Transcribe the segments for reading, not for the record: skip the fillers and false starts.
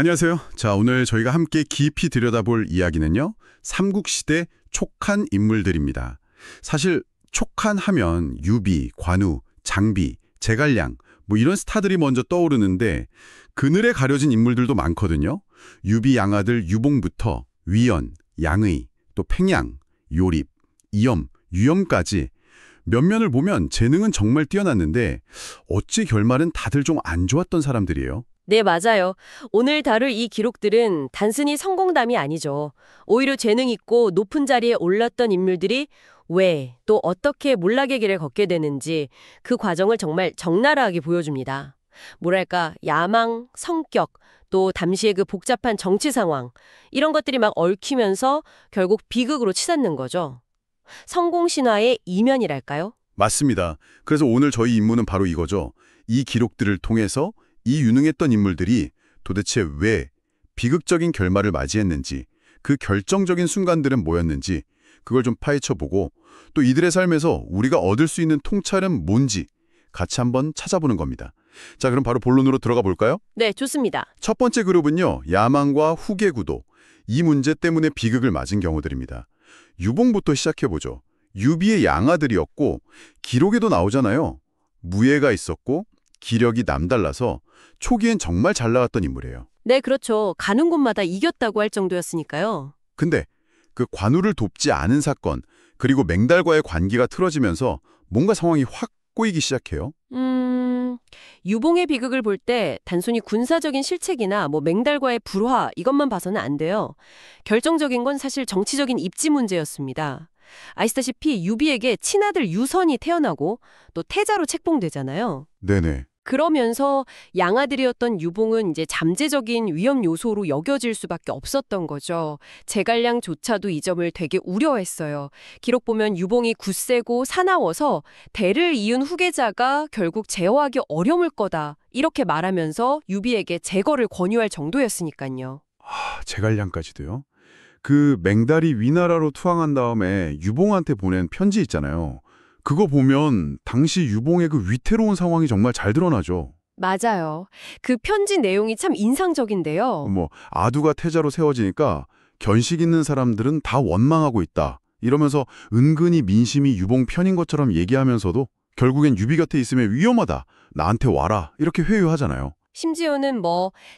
안녕하세요. 자, 오늘 저희가 함께 깊이 들여다볼 이야기는요. 삼국시대 촉한 인물들입니다. 사실 촉한 하면 유비, 관우, 장비, 제갈량 뭐 이런 스타들이 먼저 떠오르는데 그늘에 가려진 인물들도 많거든요. 유비 양아들 유봉부터 위연, 양의, 또 팽양, 요립, 이염, 유염까지 면면을 보면 재능은 정말 뛰어났는데 어찌 결말은 다들 좀 안 좋았던 사람들이에요. 네, 맞아요. 오늘 다룰 이 기록들은 단순히 성공담이 아니죠. 오히려 재능 있고 높은 자리에 올랐던 인물들이 왜, 또 어떻게 몰락의 길을 걷게 되는지 그 과정을 정말 적나라하게 보여줍니다. 뭐랄까, 야망, 성격, 또 당시의 그 복잡한 정치 상황, 이런 것들이 막 얽히면서 결국 비극으로 치닫는 거죠. 성공 신화의 이면이랄까요? 맞습니다. 그래서 오늘 저희 임무는 바로 이거죠. 이 기록들을 통해서 이 유능했던 인물들이 도대체 왜 비극적인 결말을 맞이했는지, 그 결정적인 순간들은 뭐였는지 그걸 좀 파헤쳐보고 또 이들의 삶에서 우리가 얻을 수 있는 통찰은 뭔지 같이 한번 찾아보는 겁니다. 자, 그럼 바로 본론으로 들어가 볼까요? 네, 좋습니다. 첫 번째 그룹은요. 야망과 후계 구도. 이 문제 때문에 비극을 맞은 경우들입니다. 유봉부터 시작해보죠. 유비의 양아들이었고 기록에도 나오잖아요. 무예가 있었고 기력이 남달라서 초기엔 정말 잘 나갔던 인물이에요. 네, 그렇죠. 가는 곳마다 이겼다고 할 정도였으니까요. 근데 그 관우를 돕지 않은 사건, 그리고 맹달과의 관계가 틀어지면서 뭔가 상황이 확 꼬이기 시작해요. 유봉의 비극을 볼 때 단순히 군사적인 실책이나 맹달과의 불화 이것만 봐서는 안 돼요. 결정적인 건 사실 정치적인 입지 문제였습니다. 아시다시피 유비에게 친아들 유선이 태어나고 또 태자로 책봉되잖아요. 네네. 그러면서 양아들이었던 유봉은 이제 잠재적인 위험 요소로 여겨질 수밖에 없었던 거죠. 제갈량조차도 이 점을 되게 우려했어요. 기록 보면 유봉이 굳세고 사나워서 대를 이은 후계자가 결국 제어하기 어려울 거다. 이렇게 말하면서 유비에게 제거를 권유할 정도였으니까요. 제갈량까지도요. 그 맹달이 위나라로 투항한 다음에 유봉한테 보낸 편지 있잖아요. 그거 보면 당시 유봉의 그 위태로운 상황이 정말 잘 드러나죠. 맞아요. 그 편지 내용이 참 인상적인데요. 아두가 태자로 세워지니까 견식 있는 사람들은 다 원망하고 있다. 이러면서 은근히 민심이 유봉 편인 것처럼 얘기하면서도 결국엔 유비 곁에 있으면 위험하다. 나한테 와라. 이렇게 회유하잖아요. 심지어는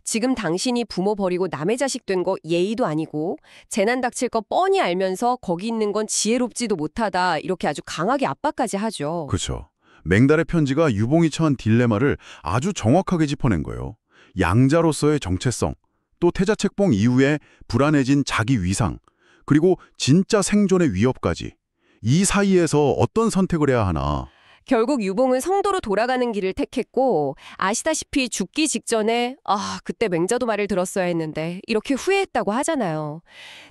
지금 당신이 부모 버리고 남의 자식 된 거 예의도 아니고 재난 닥칠 거 뻔히 알면서 거기 있는 건 지혜롭지도 못하다 이렇게 아주 강하게 압박까지 하죠. 그렇죠. 맹달의 편지가 유봉이 처한 딜레마를 아주 정확하게 짚어낸 거예요. 양자로서의 정체성, 또 태자 책봉 이후에 불안해진 자기 위상, 그리고 진짜 생존의 위협까지. 이 사이에서 어떤 선택을 해야 하나. 결국 유봉은 성도로 돌아가는 길을 택했고 아시다시피 죽기 직전에 그때 맹자도 말을 들었어야 했는데 이렇게 후회했다고 하잖아요.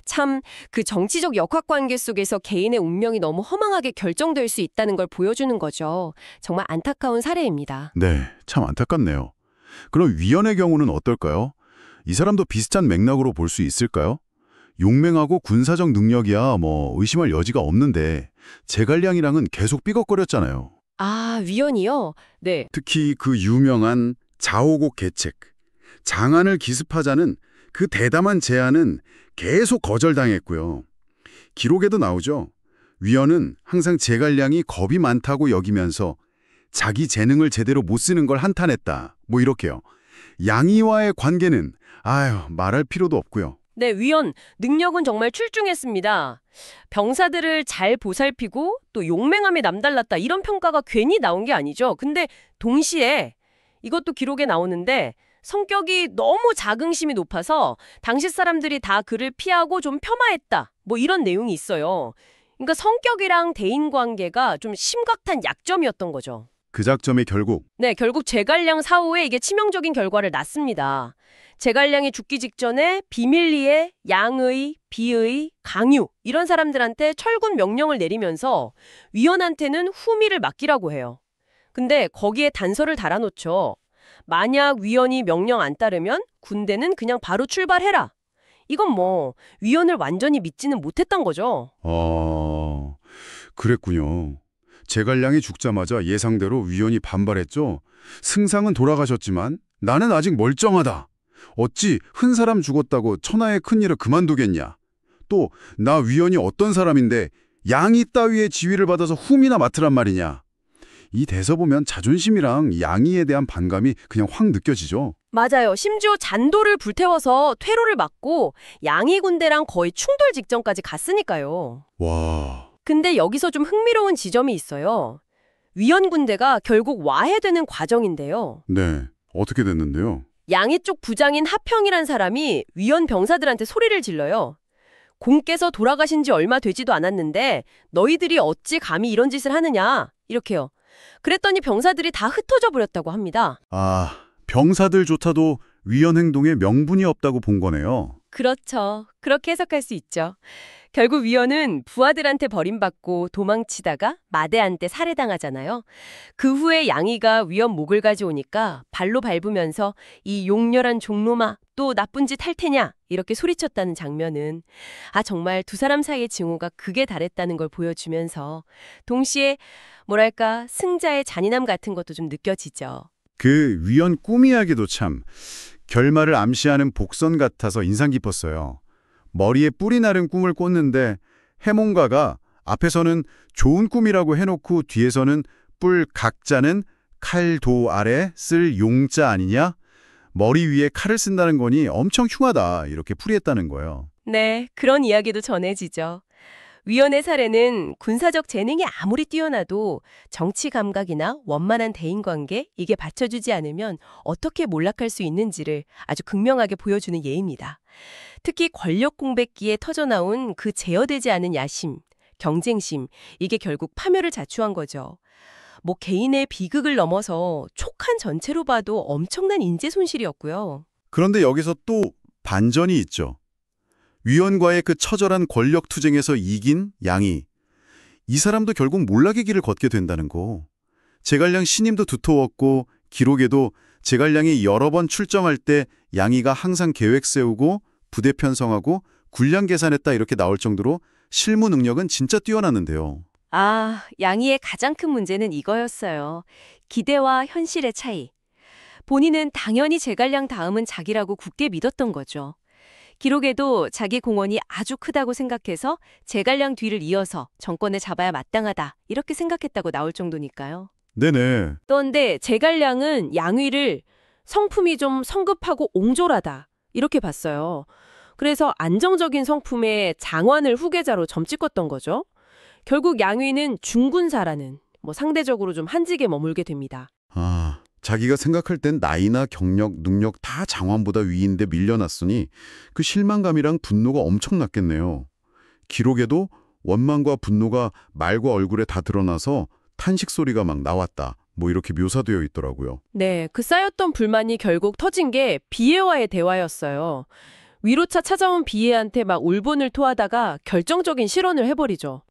참 그 정치적 역학관계 속에서 개인의 운명이 너무 허망하게 결정될 수 있다는 걸 보여주는 거죠. 정말 안타까운 사례입니다. 네, 참 안타깝네요. 그럼 위연의 경우는 어떨까요? 이 사람도 비슷한 맥락으로 볼 수 있을까요? 용맹하고 군사적 능력이야 의심할 여지가 없는데 제갈량이랑은 계속 삐걱거렸잖아요. 위원이요? 네. 특히 그 유명한 자오곡 계책, 장안을 기습하자는 그 대담한 제안은 계속 거절당했고요. 기록에도 나오죠. 위원은 항상 제갈량이 겁이 많다고 여기면서 자기 재능을 제대로 못 쓰는 걸 한탄했다. 이렇게요. 양이와의 관계는 말할 필요도 없고요. 네, 위원, 능력은 정말 출중했습니다. 병사들을 잘 보살피고 또 용맹함이 남달랐다 이런 평가가 괜히 나온 게 아니죠. 근데 동시에 이것도 기록에 나오는데 성격이 너무 자긍심이 높아서 당시 사람들이 다 그를 피하고 좀 폄하했다. 이런 내용이 있어요. 그러니까 성격이랑 대인관계가 좀 심각한 약점이었던 거죠. 그 작점이 결국 제갈량 사후에 이게 치명적인 결과를 낳습니다. 제갈량이 죽기 직전에 비밀리에 양의, 비의, 강유 이런 사람들한테 철군 명령을 내리면서 위원한테는 후미를 맡기라고 해요. 근데 거기에 단서를 달아놓죠. 만약 위원이 명령 안 따르면 군대는 그냥 바로 출발해라. 이건 위원을 완전히 믿지는 못했던 거죠. 그랬군요. 제갈량이 죽자마자 예상대로 위원이 반발했죠. 승상은 돌아가셨지만 나는 아직 멀쩡하다. 어찌 한 사람 죽었다고 천하의 큰일을 그만두겠냐. 또 나 위원이 어떤 사람인데 양이 따위의 지위를 받아서 훔이나 맡으란 말이냐. 이 대서 보면 자존심이랑 양의에 대한 반감이 그냥 확 느껴지죠. 맞아요. 심지어 잔도를 불태워서 퇴로를 막고 양희 군대랑 거의 충돌 직전까지 갔으니까요. 와, 근데 여기서 좀 흥미로운 지점이 있어요. 위원 군대가 결국 와해되는 과정인데요. 네. 어떻게 됐는데요? 양희 쪽 부장인 하평이란 사람이 위원 병사들한테 소리를 질러요. 공께서 돌아가신 지 얼마 되지도 않았는데 너희들이 어찌 감히 이런 짓을 하느냐 이렇게요. 그랬더니 병사들이 다 흩어져 버렸다고 합니다. 아, 병사들조차도 위원 행동에 명분이 없다고 본 거네요. 그렇죠. 그렇게 해석할 수 있죠. 결국 위원은 부하들한테 버림받고 도망치다가 마대한테 살해당하잖아요. 그 후에 양희가 위원 목을 가져오니까 발로 밟으면서 이 용렬한 종놈아 또 나쁜 짓 할 테냐 이렇게 소리쳤다는 장면은 정말 두 사람 사이의 징후가 극에 달했다는 걸 보여주면서 동시에 뭐랄까 승자의 잔인함 같은 것도 좀 느껴지죠. 그 위원 꿈 이야기도 참 결말을 암시하는 복선 같아서 인상 깊었어요. 머리에 뿔이 나른 꿈을 꿨는데 해몽가가 앞에서는 좋은 꿈이라고 해놓고 뒤에서는 뿔 각자는 칼도 아래 쓸 용자 아니냐? 머리 위에 칼을 쓴다는 거니 엄청 흉하다 이렇게 풀이했다는 거예요. 네, 그런 이야기도 전해지죠. 위원의 사례는 군사적 재능이 아무리 뛰어나도 정치 감각이나 원만한 대인관계 이게 받쳐주지 않으면 어떻게 몰락할 수 있는지를 아주 극명하게 보여주는 예입니다. 특히 권력 공백기에 터져나온 그 제어되지 않은 야심, 경쟁심 이게 결국 파멸을 자초한 거죠. 뭐 개인의 비극을 넘어서 촉한 전체로 봐도 엄청난 인재 손실이었고요. 그런데 여기서 또 반전이 있죠. 위원과의 그 처절한 권력 투쟁에서 이긴 양희. 이 사람도 결국 몰락의 길을 걷게 된다는 거. 제갈량 신임도 두터웠고 기록에도 제갈량이 여러 번 출정할 때 양희가 항상 계획 세우고 부대 편성하고 군량 계산했다 이렇게 나올 정도로 실무 능력은 진짜 뛰어났는데요. 양희의 가장 큰 문제는 이거였어요. 기대와 현실의 차이. 본인은 당연히 제갈량 다음은 자기라고 굳게 믿었던 거죠. 기록에도 자기 공헌이 아주 크다고 생각해서 제갈량 뒤를 이어서 정권을 잡아야 마땅하다 이렇게 생각했다고 나올 정도니까요. 네네. 그런데 제갈량은 양휘를 성품이 좀 성급하고 옹졸하다 이렇게 봤어요. 그래서 안정적인 성품의 장완을 후계자로 점찍었던 거죠. 결국 양휘는 중군사라는 상대적으로 좀 한직에 머물게 됩니다. 자기가 생각할 땐 나이나 경력, 능력 다 장완보다 위인데 밀려났으니 그 실망감이랑 분노가 엄청났겠네요. 기록에도 원망과 분노가 말과 얼굴에 다 드러나서 탄식 소리가 막 나왔다. 이렇게 묘사되어 있더라고요. 네, 그 쌓였던 불만이 결국 터진 게 비애와의 대화였어요. 위로차 찾아온 비애한테 막 울분을 토하다가 결정적인 실언을 해버리죠.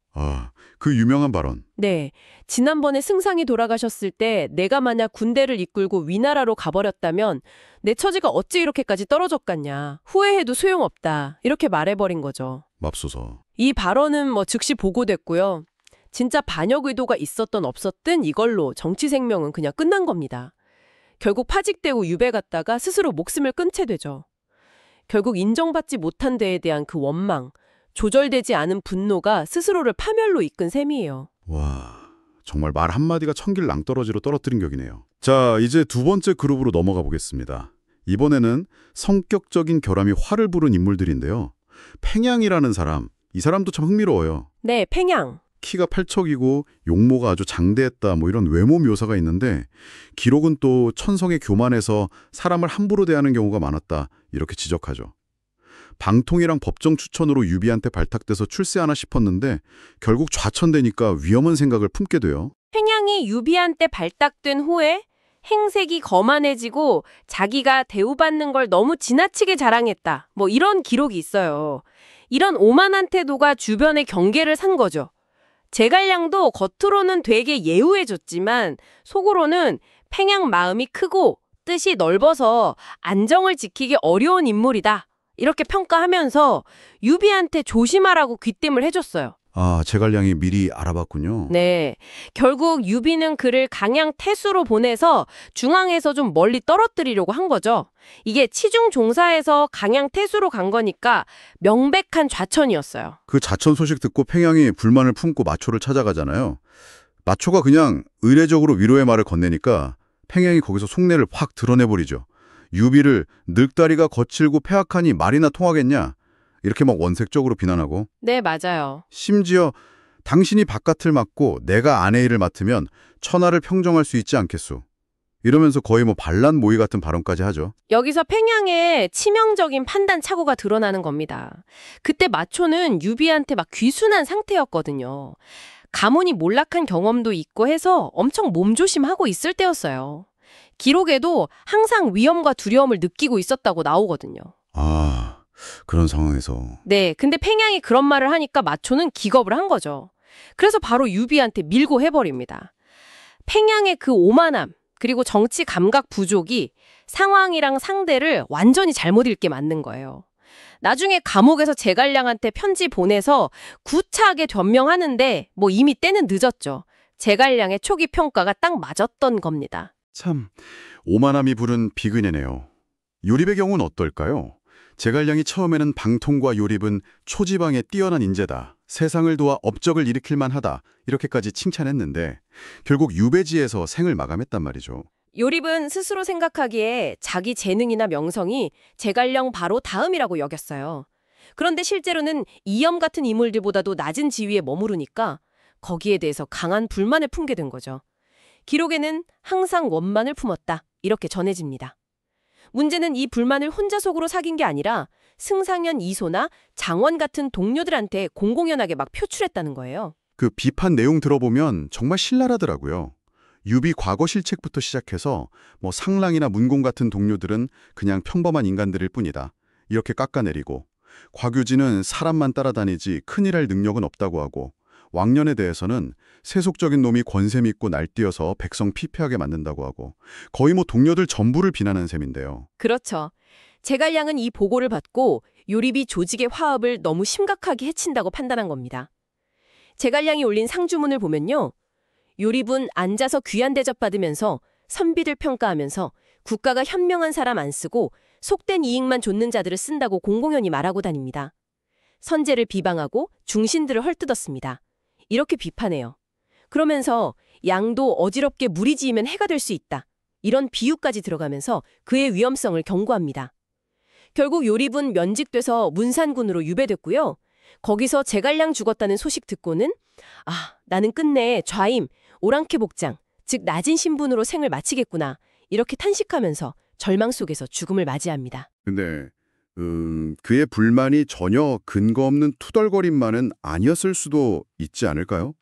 그 유명한 발언. 네, 지난번에 승상이 돌아가셨을 때 내가 만약 군대를 이끌고 위나라로 가버렸다면 내 처지가 어찌 이렇게까지 떨어졌겠냐. 후회해도 소용없다. 이렇게 말해버린 거죠. 맙소사. 이 발언은 즉시 보고됐고요. 진짜 반역 의도가 있었든 없었든 이걸로 정치 생명은 그냥 끝난 겁니다. 결국 파직되고 유배 갔다가 스스로 목숨을 끊게 되죠. 결국 인정받지 못한 데에 대한 그 원망, 조절되지 않은 분노가 스스로를 파멸로 이끈 셈이에요. 와, 정말 말 한마디가 천길 낭떠러지로 떨어뜨린 격이네요. 자, 이제 두 번째 그룹으로 넘어가 보겠습니다. 이번에는 성격적인 결함이 화를 부른 인물들인데요. 팽양이라는 사람, 이 사람도 참 흥미로워요. 네, 팽양. 키가 팔척이고 용모가 아주 장대했다 이런 외모 묘사가 있는데 기록은 또 천성의 교만에서 사람을 함부로 대하는 경우가 많았다 이렇게 지적하죠. 방통이랑 법정 추천으로 유비한테 발탁돼서 출세하나 싶었는데 결국 좌천되니까 위험한 생각을 품게 돼요. 팽양이 유비한테 발탁된 후에 행색이 거만해지고 자기가 대우받는 걸 너무 지나치게 자랑했다. 이런 기록이 있어요. 이런 오만한 태도가 주변의 경계를 산 거죠. 제갈량도 겉으로는 되게 예우해줬지만 속으로는 팽양 마음이 크고 뜻이 넓어서 안정을 지키기 어려운 인물이다. 이렇게 평가하면서 유비한테 조심하라고 귀띔을 해줬어요. 아, 제갈량이 미리 알아봤군요. 네. 결국 유비는 그를 강양 태수로 보내서 중앙에서 좀 멀리 떨어뜨리려고 한 거죠. 이게 치중 종사에서 강양 태수로 간 거니까 명백한 좌천이었어요. 그 자천 소식 듣고 팽양이 불만을 품고 마초를 찾아가잖아요. 마초가 그냥 의례적으로 위로의 말을 건네니까 팽양이 거기서 속내를 확 드러내버리죠. 유비를 늙다리가 거칠고 폐악하니 말이나 통하겠냐? 이렇게 막 원색적으로 비난하고 네, 맞아요. 심지어 당신이 바깥을 맡고 내가 아내 일을 맡으면 천하를 평정할 수 있지 않겠소. 이러면서 거의 뭐 반란 모의 같은 발언까지 하죠. 여기서 팽양의 치명적인 판단 착오가 드러나는 겁니다. 그때 마초는 유비한테 막 귀순한 상태였거든요. 가문이 몰락한 경험도 있고 해서 엄청 몸조심하고 있을 때였어요. 기록에도 항상 위험과 두려움을 느끼고 있었다고 나오거든요. 아, 그런 상황에서. 네, 근데 팽양이 그런 말을 하니까 마초는 기겁을 한 거죠. 그래서 바로 유비한테 밀고 해버립니다. 팽양의 그 오만함, 그리고 정치 감각 부족이 상황이랑 상대를 완전히 잘못 읽게 만든 거예요. 나중에 감옥에서 제갈량한테 편지 보내서 구차하게 변명하는데 뭐 이미 때는 늦었죠. 제갈량의 초기 평가가 딱 맞았던 겁니다. 참, 오만함이 부른 비근이네요. 요립의 경우는 어떨까요? 제갈량이 처음에는 방통과 요립은 초지방에 뛰어난 인재다. 세상을 도와 업적을 일으킬 만하다. 이렇게까지 칭찬했는데 결국 유배지에서 생을 마감했단 말이죠. 요립은 스스로 생각하기에 자기 재능이나 명성이 제갈량 바로 다음이라고 여겼어요. 그런데 실제로는 이염 같은 인물들보다도 낮은 지위에 머무르니까 거기에 대해서 강한 불만을 품게 된 거죠. 기록에는 항상 원만을 품었다. 이렇게 전해집니다. 문제는 이 불만을 혼자 속으로 사귄 게 아니라 승상현 이소나 장원 같은 동료들한테 공공연하게 막 표출했다는 거예요. 그 비판 내용 들어보면 정말 신랄하더라고요. 유비 과거 실책부터 시작해서 뭐 상랑이나 문공 같은 동료들은 그냥 평범한 인간들일 뿐이다. 이렇게 깎아내리고 곽유진은 사람만 따라다니지 큰일 할 능력은 없다고 하고 왕년에 대해서는 세속적인 놈이 권세 믿고 날뛰어서 백성 피폐하게 만든다고 하고 거의 뭐 동료들 전부를 비난한 셈인데요. 그렇죠. 제갈량은 이 보고를 받고 요립이 조직의 화합을 너무 심각하게 해친다고 판단한 겁니다. 제갈량이 올린 상주문을 보면요. 요립은 앉아서 귀한 대접받으면서 선비들 평가하면서 국가가 현명한 사람 안 쓰고 속된 이익만 좇는 자들을 쓴다고 공공연히 말하고 다닙니다. 선제를 비방하고 중신들을 헐뜯었습니다. 이렇게 비판해요. 그러면서 양도 어지럽게 무리지으면 해가 될 수 있다. 이런 비유까지 들어가면서 그의 위험성을 경고합니다. 결국 요립은 면직돼서 문산군으로 유배됐고요. 거기서 제갈량 죽었다는 소식 듣고는 나는 끝내 좌임, 오랑캐 복장, 즉 낮은 신분으로 생을 마치겠구나. 이렇게 탄식하면서 절망 속에서 죽음을 맞이합니다. 근데 그의 불만이 전혀 근거 없는 투덜거림만은 아니었을 수도 있지 않을까요?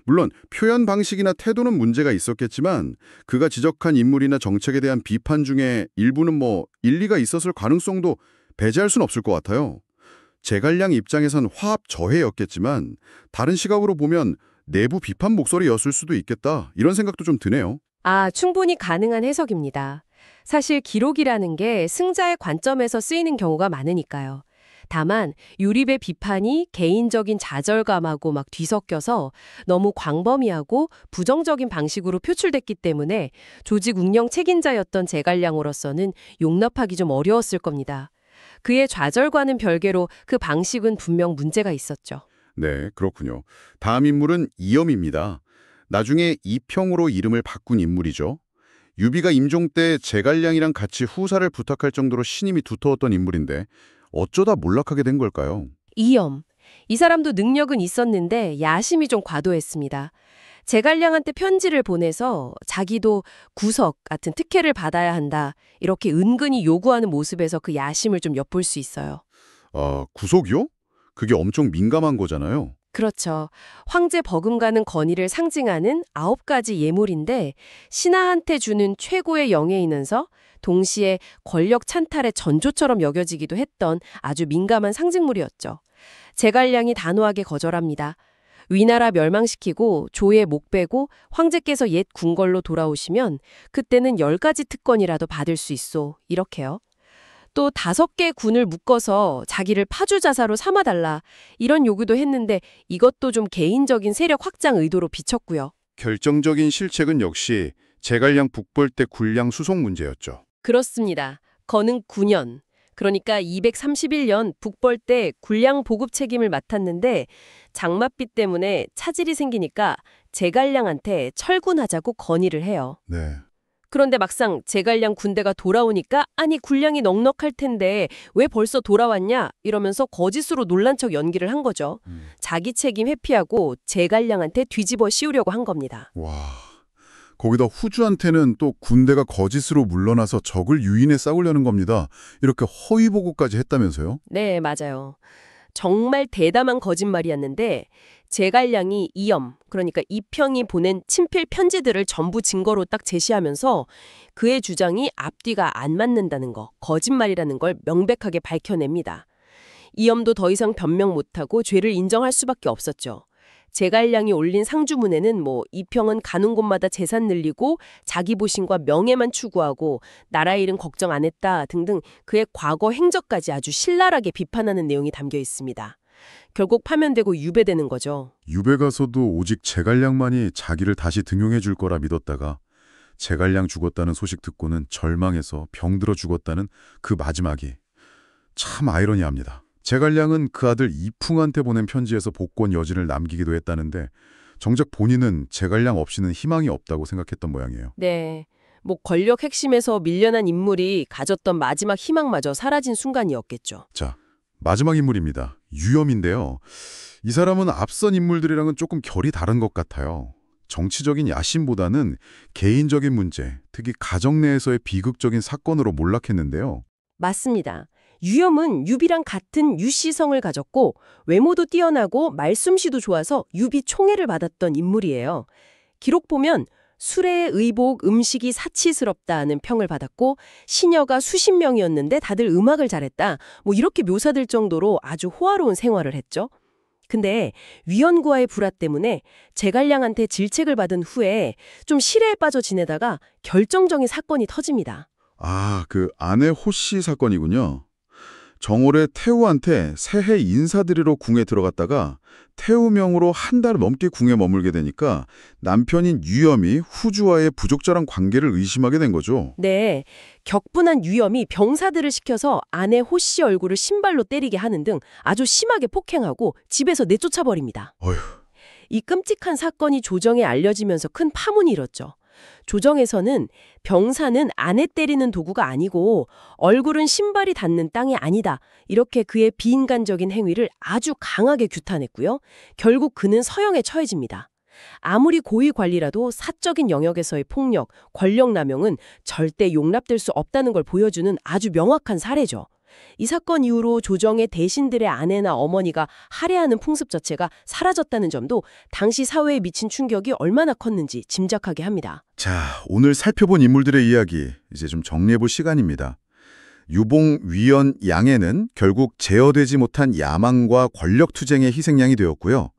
물론 표현 방식이나 태도는 문제가 있었겠지만 그가 지적한 인물이나 정책에 대한 비판 중에 일부는 뭐 일리가 있었을 가능성도 배제할 수는 없을 것 같아요. 제갈량 입장에선 화합 저해였겠지만 다른 시각으로 보면 내부 비판 목소리였을 수도 있겠다 이런 생각도 좀 드네요. 충분히 가능한 해석입니다. 사실 기록이라는 게 승자의 관점에서 쓰이는 경우가 많으니까요. 다만 유립의 비판이 개인적인 좌절감하고 막 뒤섞여서 너무 광범위하고 부정적인 방식으로 표출됐기 때문에 조직 운영 책임자였던 제갈량으로서는 용납하기 좀 어려웠을 겁니다. 그의 좌절과는 별개로 그 방식은 분명 문제가 있었죠. 네, 그렇군요. 다음 인물은 이염입니다. 나중에 이평으로 이름을 바꾼 인물이죠. 유비가 임종 때 제갈량이랑 같이 후사를 부탁할 정도로 신임이 두터웠던 인물인데 어쩌다 몰락하게 된 걸까요? 이염. 이 사람도 능력은 있었는데 야심이 좀 과도했습니다. 제갈량한테 편지를 보내서 자기도 구석 같은 특혜를 받아야 한다. 이렇게 은근히 요구하는 모습에서 그 야심을 좀 엿볼 수 있어요. 구속이요? 그게 엄청 민감한 거잖아요. 그렇죠. 황제 버금가는 권위를 상징하는 9가지 예물인데 신하한테 주는 최고의 영예이면서 동시에 권력 찬탈의 전조처럼 여겨지기도 했던 아주 민감한 상징물이었죠. 제갈량이 단호하게 거절합니다. 위나라 멸망시키고 조의 목 빼고 황제께서 옛 궁궐로 돌아오시면 그때는 10가지 특권이라도 받을 수 있소. 이렇게요. 또 5개 군을 묶어서 자기를 파주자사로 삼아달라 이런 요구도 했는데 이것도 좀 개인적인 세력 확장 의도로 비쳤고요. 결정적인 실책은 역시 제갈량 북벌대 군량 수송 문제였죠. 그렇습니다. 건흥 9년, 그러니까 231년 북벌대 군량 보급 책임을 맡았는데 장맛비 때문에 차질이 생기니까 제갈량한테 철군하자고 건의를 해요. 네. 그런데 막상 제갈량 군대가 돌아오니까 아니 군량이 넉넉할 텐데 왜 벌써 돌아왔냐 이러면서 거짓으로 놀란 척 연기를 한 거죠. 자기 책임 회피하고 제갈량한테 뒤집어 씌우려고 한 겁니다. 와, 거기다 후주한테는 또 군대가 거짓으로 물러나서 적을 유인해 싸우려는 겁니다. 이렇게 허위 보고까지 했다면서요? 네, 맞아요. 정말 대담한 거짓말이었는데 제갈량이 이염, 그러니까 이평이 보낸 친필 편지들을 전부 증거로 딱 제시하면서 그의 주장이 앞뒤가 안 맞는다는 거, 거짓말이라는 걸 명백하게 밝혀냅니다. 이염도 더 이상 변명 못하고 죄를 인정할 수밖에 없었죠. 제갈량이 올린 상주문에는 이평은 가는 곳마다 재산 늘리고 자기 보신과 명예만 추구하고 나라 일은 걱정 안 했다 등등 그의 과거 행적까지 아주 신랄하게 비판하는 내용이 담겨 있습니다. 결국 파면되고 유배되는 거죠. 유배 가서도 오직 제갈량만이 자기를 다시 등용해 줄 거라 믿었다가 제갈량 죽었다는 소식 듣고는 절망해서 병들어 죽었다는 그 마지막이 참 아이러니합니다. 제갈량은 그 아들 이풍한테 보낸 편지에서 복권 여진을 남기기도 했다는데 정작 본인은 제갈량 없이는 희망이 없다고 생각했던 모양이에요. 네, 권력 핵심에서 밀려난 인물이 가졌던 마지막 희망마저 사라진 순간이었겠죠. 자, 마지막 인물입니다. 유염인데요. 이 사람은 앞선 인물들이랑은 조금 결이 다른 것 같아요. 정치적인 야심보다는 개인적인 문제, 특히 가정 내에서의 비극적인 사건으로 몰락했는데요. 맞습니다. 유염은 유비랑 같은 유씨성을 가졌고 외모도 뛰어나고 말솜씨도 좋아서 유비 총애를 받았던 인물이에요. 기록 보면 수레의 의복, 음식이 사치스럽다는 평을 받았고 시녀가 수십 명이었는데 다들 음악을 잘했다. 이렇게 묘사될 정도로 아주 호화로운 생활을 했죠. 근데 위원과의 불화 때문에 제갈량한테 질책을 받은 후에 좀 시래에 빠져 지내다가 결정적인 사건이 터집니다. 아, 그 아내 호씨 사건이군요. 정월에 태우한테 새해 인사드리러 궁에 들어갔다가 태우명으로 한 달 넘게 궁에 머물게 되니까 남편인 유염이 후주와의 부적절한 관계를 의심하게 된 거죠. 네, 격분한 유염이 병사들을 시켜서 아내 호씨 얼굴을 신발로 때리게 하는 등 아주 심하게 폭행하고 집에서 내쫓아버립니다. 어휴. 이 끔찍한 사건이 조정에 알려지면서 큰 파문이 일었죠. 조정에서는 병사는 아내 때리는 도구가 아니고 얼굴은 신발이 닿는 땅이 아니다. 이렇게 그의 비인간적인 행위를 아주 강하게 규탄했고요. 결국 그는 서형에 처해집니다. 아무리 고위 관리라도 사적인 영역에서의 폭력, 권력 남용은 절대 용납될 수 없다는 걸 보여주는 아주 명확한 사례죠. 이 사건 이후로 조정의 대신들의 아내나 어머니가 할애하는 풍습 자체가 사라졌다는 점도 당시 사회에 미친 충격이 얼마나 컸는지 짐작하게 합니다. 자, 오늘 살펴본 인물들의 이야기 이제 좀 정리해볼 시간입니다. 유봉, 위연, 양해는 결국 제어되지 못한 야망과 권력 투쟁의 희생양이 되었고요.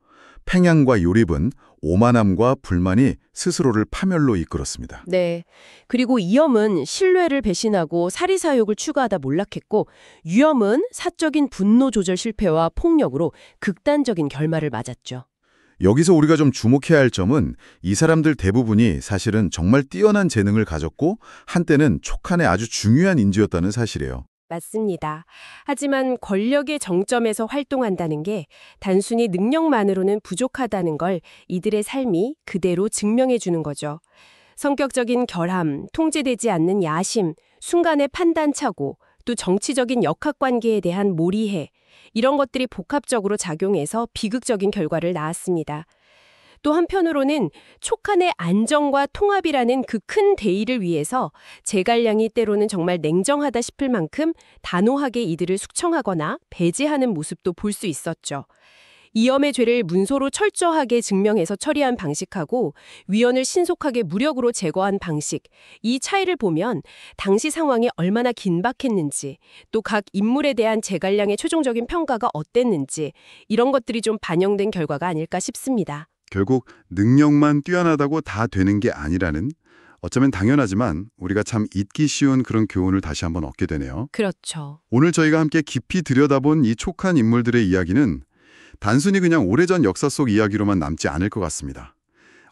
팽양과 요립은 오만함과 불만이 스스로를 파멸로 이끌었습니다. 네. 그리고 이염은 신뢰를 배신하고 사리사욕을 추구하다 몰락했고 유염은 사적인 분노 조절 실패와 폭력으로 극단적인 결말을 맞았죠. 여기서 우리가 좀 주목해야 할 점은 이 사람들 대부분이 사실은 정말 뛰어난 재능을 가졌고 한때는 촉한의 아주 중요한 인재였다는 사실이에요. 맞습니다. 하지만 권력의 정점에서 활동한다는 게 단순히 능력만으로는 부족하다는 걸 이들의 삶이 그대로 증명해 주는 거죠. 성격적인 결함, 통제되지 않는 야심, 순간의 판단착오, 또 정치적인 역학관계에 대한 몰이해 이런 것들이 복합적으로 작용해서 비극적인 결과를 낳았습니다. 또 한편으로는 촉한의 안정과 통합이라는 그 큰 대의를 위해서 제갈량이 때로는 정말 냉정하다 싶을 만큼 단호하게 이들을 숙청하거나 배제하는 모습도 볼 수 있었죠. 이염의 죄를 문서로 철저하게 증명해서 처리한 방식하고 위헌을 신속하게 무력으로 제거한 방식, 이 차이를 보면 당시 상황이 얼마나 긴박했는지, 또 각 인물에 대한 제갈량의 최종적인 평가가 어땠는지 이런 것들이 좀 반영된 결과가 아닐까 싶습니다. 결국 능력만 뛰어나다고 다 되는 게 아니라는 어쩌면 당연하지만 우리가 참 잊기 쉬운 그런 교훈을 다시 한번 얻게 되네요. 그렇죠. 오늘 저희가 함께 깊이 들여다본 이 촉한 인물들의 이야기는 단순히 그냥 오래전 역사 속 이야기로만 남지 않을 것 같습니다.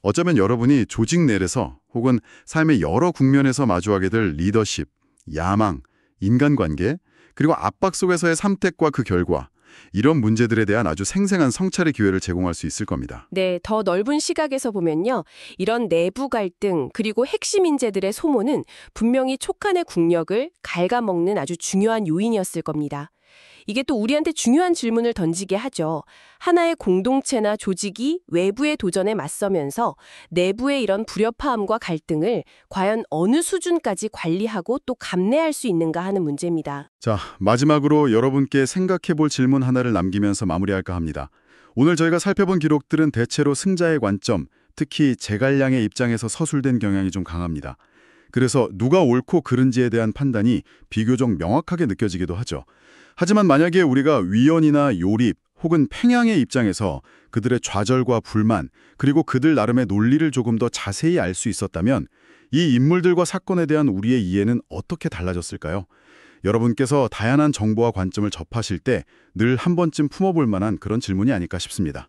어쩌면 여러분이 조직 내에서 혹은 삶의 여러 국면에서 마주하게 될 리더십, 야망, 인간관계, 그리고 압박 속에서의 선택과 그 결과, 이런 문제들에 대한 아주 생생한 성찰의 기회를 제공할 수 있을 겁니다. 네, 더 넓은 시각에서 보면요. 이런 내부 갈등 그리고 핵심 인재들의 소모는 분명히 촉한의 국력을 갉아먹는 아주 중요한 요인이었을 겁니다. 이게 또 우리한테 중요한 질문을 던지게 하죠. 하나의 공동체나 조직이 외부의 도전에 맞서면서 내부의 이런 불협화음과 갈등을 과연 어느 수준까지 관리하고 또 감내할 수 있는가 하는 문제입니다. 자, 마지막으로 여러분께 생각해 볼 질문 하나를 남기면서 마무리할까 합니다. 오늘 저희가 살펴본 기록들은 대체로 승자의 관점, 특히 제갈량의 입장에서 서술된 경향이 좀 강합니다. 그래서 누가 옳고 그른지에 대한 판단이 비교적 명확하게 느껴지기도 하죠. 하지만 만약에 우리가 위헌이나 요립 혹은 팽양의 입장에서 그들의 좌절과 불만 그리고 그들 나름의 논리를 조금 더 자세히 알 수 있었다면 이 인물들과 사건에 대한 우리의 이해는 어떻게 달라졌을까요? 여러분께서 다양한 정보와 관점을 접하실 때 늘 한 번쯤 품어볼 만한 그런 질문이 아닐까 싶습니다.